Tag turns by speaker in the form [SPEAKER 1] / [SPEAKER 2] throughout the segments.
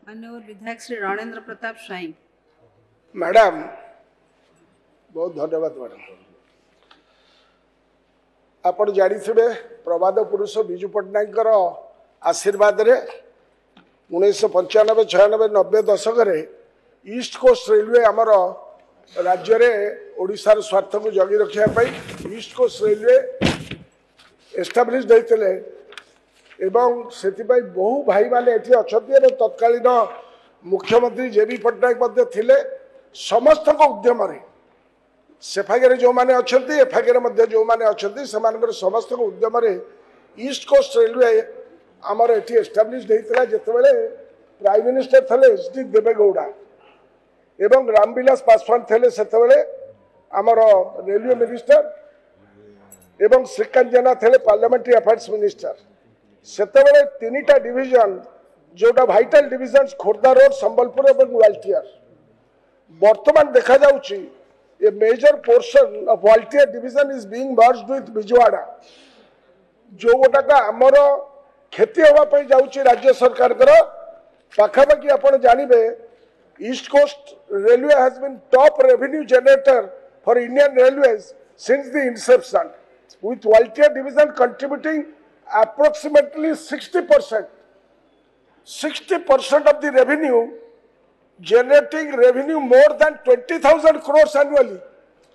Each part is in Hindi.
[SPEAKER 1] माननीय विधायक श्री रणेंद्र प्रताप स्वाई।
[SPEAKER 2] मैडम बहुत धन्यवाद मैडम। आपण जानी प्रबाद पुरुष विजु पट्टनायक आशीर्वाद रे 1995 96 90 दशक ईस्ट कोस्ट रेलवे आमर राज्य रे ओडिशार स्वार्थ को जगी रखा ईस्ट कोस्ट रेलवे एस्टाब्लिश होते एवं से बहु भाई माने एठी अछंती तत्कालीन मुख्यमंत्री जेबी पट्टनायक थिले समस्त उद्यम सेफागे जो माने अच्छे एफागे जो माने अच्छे समस्त उद्यम ईस्ट कोस्ट रेलवे आमर एठी एस्टाब्लिश होता जितेबाला प्राइम मिनिस्टर थे एच.डी. देवेगौड़ा एवं रामविलास पासवान थे से आमर रेलवे मिनिस्टर एवं श्रीकांत जेना थे पार्लियामेंट्री अफेयर्स मिनिस्टर सेतेबेले तीनटा डिविजन जोटा vital division Khordha road Sambalpur और वाल्टियर वर्तमान देखा जाउची a major portion of Waltair division is being merged with Bezawada जो गोटाक आमर क्षति होगा जाउची राज्य सरकार पाखापाखि आपण जानिबे east coast railway has been top revenue generator for Indian railways since the inception with Waltier division contributing approximately 60% of the revenue, generating revenue more than 20,000 crores annually.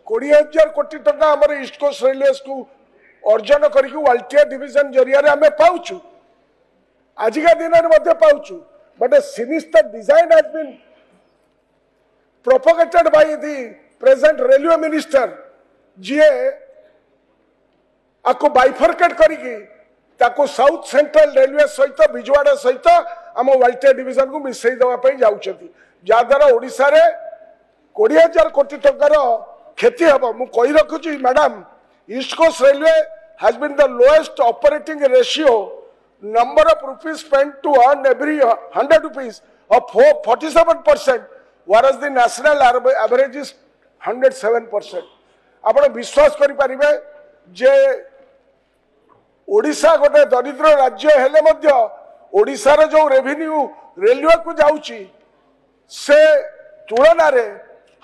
[SPEAKER 2] 20,000 कोटी टका हमारे ईस्ट कोस्ट रेलवे को अर्जन करके वाल्टियर डिविजन जरिया आम पाचु आजिका दिन में पाचु but a sinister design has been propagated by the present railway minister ji आपको बाइफर्केट करिकी ताको साउथ सेंट्रल रेलवे सहित बिजवाड़ा सहित आम वाल्टियर डिविजन को मिसई देवाई जाऊँगी जहाद्वारा ओडिशा रे 20,000 कोटी टकर क्षति हम मुझे रखुची madam east coast railway has been the lowest operating ratio number of rupees spent to earn every 100 rupees of 47% whereas the national average is 107%. आपण विश्वास करि परिबे जे ओडिशा गोटे दरिद्र राज्य हेले मध्य ओडिशार जो रेवेन्यू रेलवे को जाउची से तुलन में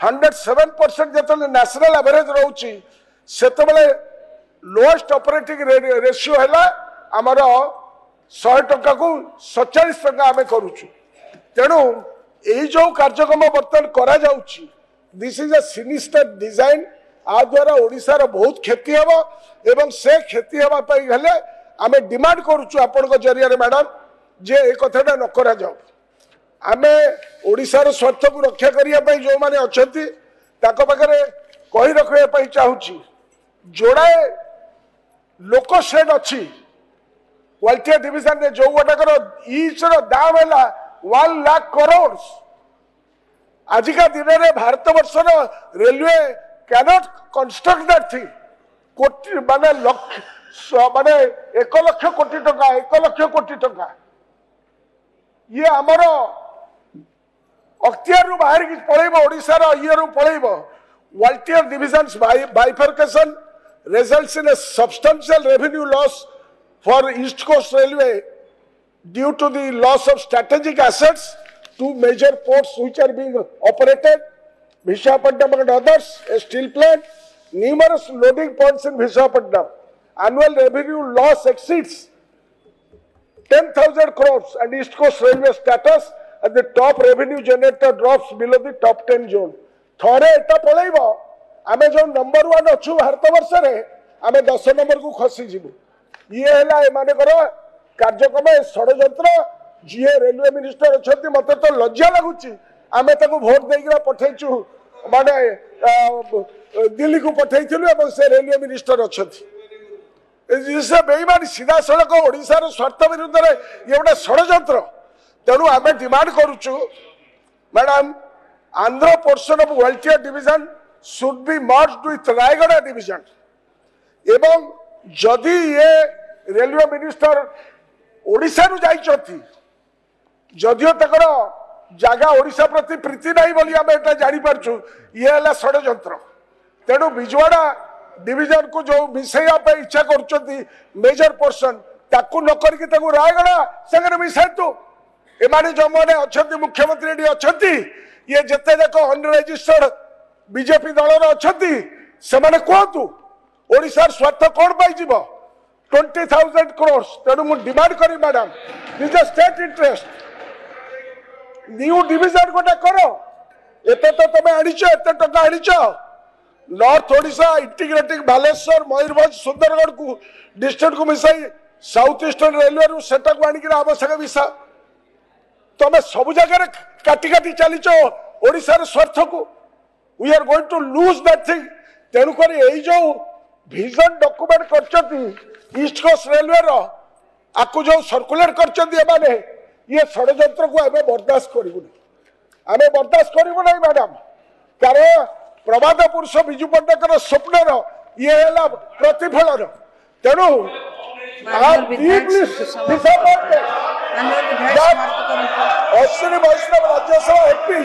[SPEAKER 2] 107% जो नेशनल एवरेज रोची से लोएस्ट ऑपरेटिंग रेशियो है आमर 100 टका को 47 टका आम करुचु तेणु यही जो कार्यक्रम बर्तमान करा जाउची this is a sinister design आ द्वारा ओडिशार बहुत क्षति हम एवं से क्षति होगा आम डिमांड करुचु आपण जरिया मैडम जे ए कथाटा न करा जाऊ आम ओडिशार स्वार्थ को रक्षा करने जो मैंने अच्छा पाखे कही रखा चाहूँगी जोड़ाए लोक शेड अच्छी वाल्टियर डिविजन में जो गोटाकर ईच दाम है 1 लाख करोड़ आजिका दिन में भारत वर्षर railway cannot construct that thing कोटी माने माने 1 लाख कोटी टका 1 लाख कोटी टका ये आमर अख्तियार बाहर की पलैब ओडिशार इयर पलैब Waltair divisions bifurcation results in a substantial revenue loss for East Coast Railway due to the loss of strategic assets. 2 major ports which are being operated, Visakhapatnam and others, a steel plant, numerous loading points in Visakhapatnam. Annual revenue loss exceeds 10,000 crores and East Coast Railway status as the top revenue generator drops below the top 10 zone. थोड़े एटा पलैब आम जो नंबर 1 अच्छु भारत वर्ष आम 10 नंबर को खसीजु ये है कार्यक्रम षड्यंत्र जी रेलवे मिनिस्टर अच्छा मत तो लज्जा लगुच आम भोट देकर पठेचु माने दिल्ली को पठेलु से रेलवे मिनिस्टर अच्छा बेईमान सीधा सड़क ओडिशार स्वार्थ विरुद्ध में ये गोटे षड्यंत्र तेणु आम डिमांड करुचु madam Andhra portion of Waltair division should be merged with Rayagada division एवं जदि ये रेलवे मिनिस्टर ओडिशा नु जाइछथि जदियो तकर जागा ओडिशा प्रति प्रीति नहीं बोली आम एटा जानी पारछु ये हला षड्यंत्र तेणु बिजवाड़ा डिविजन को जो मिसैया पे इच्छा करछथि मेजर पोर्शन ताकू न करके ताकू रायगढ़ संगे मिसाइतु एमाने जो मैंने अच्छा मुख्यमंत्री एटी अच्छा ये जिते जाक अनरेजिस्टर्ड बीजेपी दल अच्छा से कहतु ओडिशार स्वार्थ कौन पाई 20,000 करोड़ तेणु मुझे डिमांड करी मैडम निज स्टेट इंटरेस्ट न्यू डिविजन गोटे कर एते तो तुम आनीच एत टका आनीच नॉर्थ ओडिशा इंटीग्रेटिंग बालेश्वर मयूरभंज सुंदरगढ़ को डिस्ट्रिक्ट को मिसाई साउथ ईस्टर्न रेलवे सेटा को आनिक आवश्यक मिसा तुम सब जगह काटी काटी चलीच ओडिशार स्वार्थ को we are going to lose that thing तेणुक जो विजन डॉक्यूमेंट कर ईस्ट कोस्ट रेलवे आपको जो सर्कुलेट कर ये षड्यंत्र को आम बर्दाश्त करूँ आम बर्दाश्त करूँ ना मैडम कारण प्रवाद पुरुष विजु पट्टनायक स्वप्नर ये है प्रतिफलन तेणु Ashwini Vaishnaw Rajya Sabha MP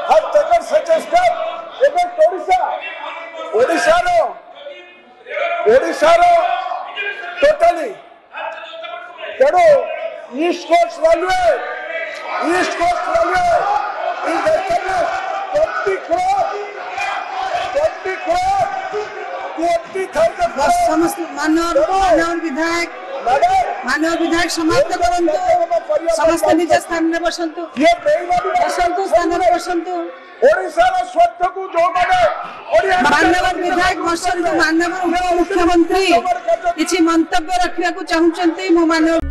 [SPEAKER 2] has taken such a step against Odisha totally तेणु east coast railway is established 20 crore 20,000
[SPEAKER 1] समस्त मानव विधायक समाप्त करंतु समस्त निज स्थान में बसंतु
[SPEAKER 2] ये बेईमानी
[SPEAKER 1] स्थान में बसंतु
[SPEAKER 2] ओडिशा रो स्वच्छ को जो माने
[SPEAKER 1] मानव विधायक बसंतु मानव मुख्यमंत्री किछि मंतव्य रखिया को चाहुचंती मो मानव